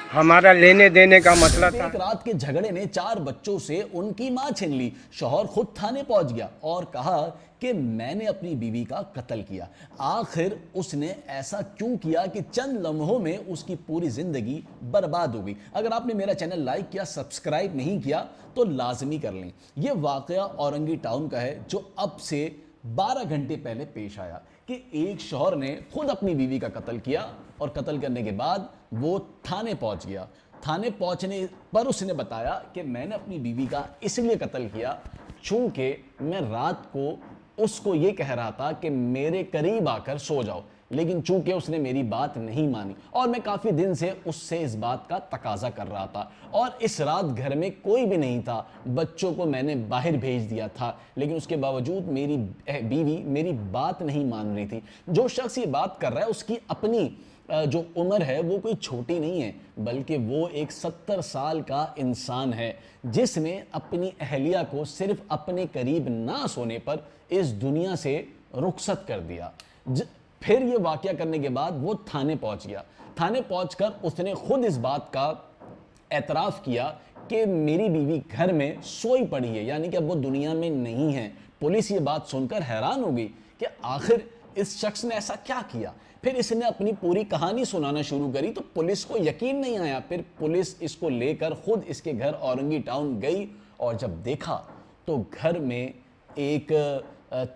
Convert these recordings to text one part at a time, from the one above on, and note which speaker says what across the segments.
Speaker 1: हमारा लेने देने का मसला था।
Speaker 2: एक रात के झगड़े ने 4 बच्चों से उनकी मां छीन ली। शौहर खुद थाने पहुंच गया और कहा कि मैंने अपनी बीवी का कत्ल किया। आखिर उसने ऐसा क्यों किया कि चंद लम्हों में उसकी पूरी जिंदगी बर्बाद हो गई। अगर आपने मेरा चैनल लाइक किया, सब्सक्राइब नहीं किया तो लाजमी कर लें। यह वाकया औरंगी टाउन का है जो अब से 12 घंटे पहले पेश आया कि एक शौहर ने खुद अपनी बीवी का कत्ल किया और कत्ल करने के बाद वो थाने पहुंच गया। थाने पहुंचने पर उसने बताया कि मैंने अपनी बीवी का इसलिए कत्ल किया चूंकि मैं रात को उसको ये कह रहा था कि मेरे करीब आकर सो जाओ, लेकिन चूंकि उसने मेरी बात नहीं मानी और मैं काफ़ी दिन से उससे इस बात का तकाजा कर रहा था और इस रात घर में कोई भी नहीं था, बच्चों को मैंने बाहर भेज दिया था, लेकिन उसके बावजूद मेरी बीवी मेरी बात नहीं मान रही थी। जो शख्स ये बात कर रहा है उसकी अपनी जो उम्र है वो कोई छोटी नहीं है, बल्कि वो एक 70 साल का इंसान है जिसने अपनी अहलिया को सिर्फ अपने करीब ना सोने पर इस दुनिया से रुखसत कर दिया। फिर ये वाकया करने के बाद वो थाने पहुंच गया। थाने पहुंचकर उसने खुद इस बात का एतराफ़ किया कि मेरी बीवी घर में सोई पड़ी है, यानी कि अब वो दुनिया में नहीं है। पुलिस ये बात सुनकर हैरान हो गई कि आखिर इस शख्स ने ऐसा क्या किया। फिर इसने अपनी पूरी कहानी सुनाना शुरू करी तो पुलिस को यकीन नहीं आया। फिर पुलिस इसको लेकर खुद इसके घर औरंगी टाउन गई और जब देखा तो घर में एक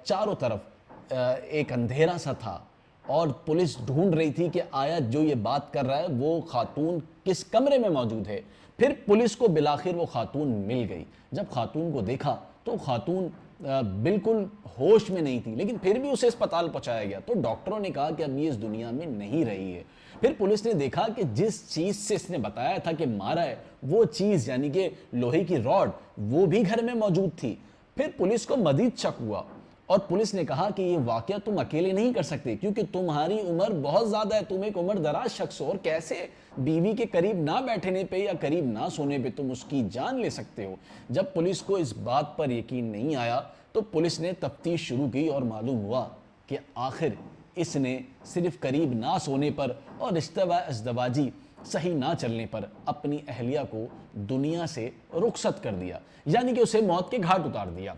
Speaker 2: चारों तरफ एक अंधेरा सा था और पुलिस ढूंढ रही थी कि आया जो ये बात कर रहा है वो खातून किस कमरे में मौजूद है। फिर पुलिस को बिलाखिर वो खातून मिल गई। जब खातून को देखा तो खातून बिल्कुल होश में नहीं थी, लेकिन फिर भी उसे अस्पताल पहुंचाया गया तो डॉक्टरों ने कहा कि अब ये इस दुनिया में नहीं रही है। फिर पुलिस ने देखा कि जिस चीज़ से इसने बताया था कि मारा है वो चीज़ यानी कि लोहे की रॉड वो भी घर में मौजूद थी। फिर पुलिस को मजीद शक हुआ और पुलिस ने कहा कि ये वाकया तुम अकेले नहीं कर सकते क्योंकि तुम्हारी उम्र बहुत ज़्यादा है, तुम एक उम्र दराज शख्स हो और कैसे बीवी के करीब ना बैठने पे या करीब ना सोने पे तुम उसकी जान ले सकते हो। जब पुलिस को इस बात पर यकीन नहीं आया तो पुलिस ने तफ्तीश शुरू की और मालूम हुआ कि आखिर इसने सिर्फ करीब ना सोने पर और रिश्ता व अज़दवाजी सही ना चलने पर अपनी अहलिया को दुनिया से रुखसत कर दिया, यानी कि उसे मौत के घाट उतार दिया।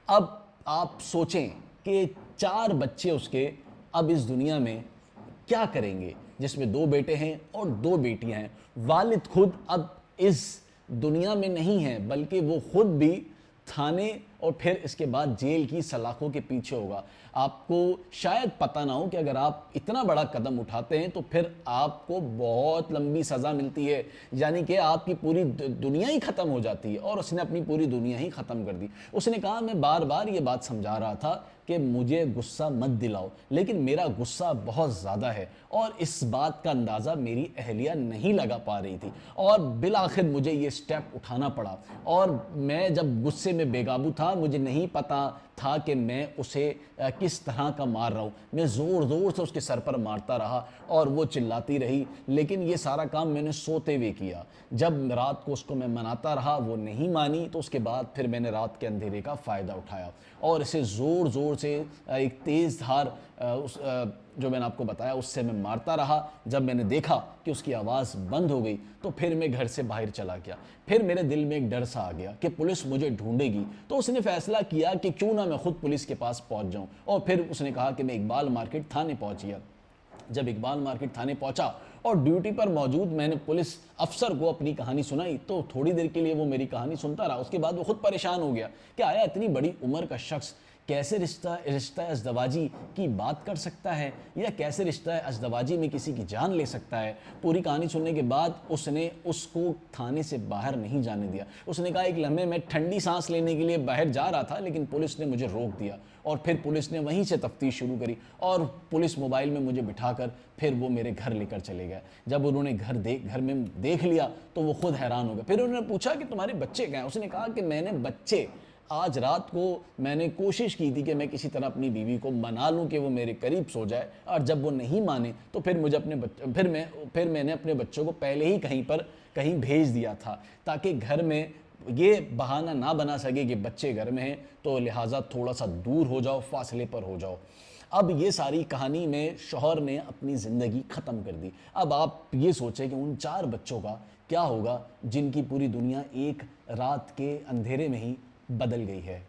Speaker 2: अब आप सोचें कि 4 बच्चे उसके अब इस दुनिया में क्या करेंगे, जिसमें 2 बेटे हैं और 2 बेटियां हैं। वालिद खुद अब इस दुनिया में नहीं है, बल्कि वो खुद भी थाने और फिर इसके बाद जेल की सलाखों के पीछे होगा। आपको शायद पता ना हो कि अगर आप इतना बड़ा कदम उठाते हैं तो फिर आपको बहुत लंबी सज़ा मिलती है, यानी कि आपकी पूरी दुनिया ही ख़त्म हो जाती है। और उसने अपनी पूरी दुनिया ही ख़त्म कर दी। उसने कहा मैं बार बार ये बात समझा रहा था कि मुझे गुस्सा मत दिलाओ, लेकिन मेरा गुस्सा बहुत ज़्यादा है और इस बात का अंदाज़ा मेरी अहलिया नहीं लगा पा रही थी और बिलाखिर मुझे ये स्टेप उठाना पड़ा। और मैं जब गुस्से में बेकाबू था, मुझे नहीं पता था कि मैं उसे किस तरह का मार रहा हूँ। मैं ज़ोर ज़ोर से उसके सर पर मारता रहा और वो चिल्लाती रही, लेकिन ये सारा काम मैंने सोते हुए किया। जब रात को उसको मैं मनाता रहा, वो नहीं मानी, तो उसके बाद फिर मैंने रात के अंधेरे का फ़ायदा उठाया और इसे ज़ोर ज़ोर से एक तेज़ धार जो मैंने आपको बताया उससे मैं मारता रहा। जब मैंने देखा कि उसकी आवाज़ बंद हो गई तो फिर मैं घर से बाहर चला गया। फिर मेरे दिल में एक डर सा आ गया कि पुलिस मुझे ढूंढेगी, तो उसने फैसला किया कि क्यों ना मैं खुद पुलिस के पास पहुंच जाऊं और फिर उसने कहा कि मैं इकबाल मार्केट थाने पहुंच गया। जब इकबाल मार्केट थाने पहुंचा और ड्यूटी पर मौजूद मैंने पुलिस अफसर को अपनी कहानी सुनाई तो थोड़ी देर के लिए वो मेरी कहानी सुनता रहा। उसके बाद वो खुद परेशान हो गया कि आया इतनी बड़ी उम्र का शख्स कैसे रिश्ता अज़दवाजी की बात कर सकता है या कैसे रिश्ता अज़दवाजी में किसी की जान ले सकता है। पूरी कहानी सुनने के बाद उसने उसको थाने से बाहर नहीं जाने दिया। उसने कहा एक लम्हे में ठंडी सांस लेने के लिए बाहर जा रहा था, लेकिन पुलिस ने मुझे रोक दिया और फिर पुलिस ने वहीं से तफ्तीश शुरू करी और पुलिस मोबाइल में मुझे बिठाकर फिर वो मेरे घर लेकर चले गए। जब उन्होंने घर में देख लिया तो वो खुद हैरान हो गए। फिर उन्होंने पूछा कि तुम्हारे बच्चे क्या हैं? उसने कहा कि मैंने बच्चे आज रात को मैंने कोशिश की थी कि मैं किसी तरह अपनी बीवी को मना लूं कि वो मेरे करीब सो जाए, और जब वो नहीं माने तो फिर मुझे मैंने अपने बच्चों को पहले ही कहीं भेज दिया था ताकि घर में ये बहाना ना बना सके कि बच्चे घर में हैं, तो लिहाजा थोड़ा सा दूर हो जाओ, फासले पर हो जाओ। اب یہ ساری کہانی میں شوہر نے اپنی زندگی ختم کر دی. اب آپ یہ سوچیں کہ ان 4 بچوں کا کیا ہوگا جن کی پوری دنیا ایک رات کے اندھیرے میں ہی بدل گئی ہے.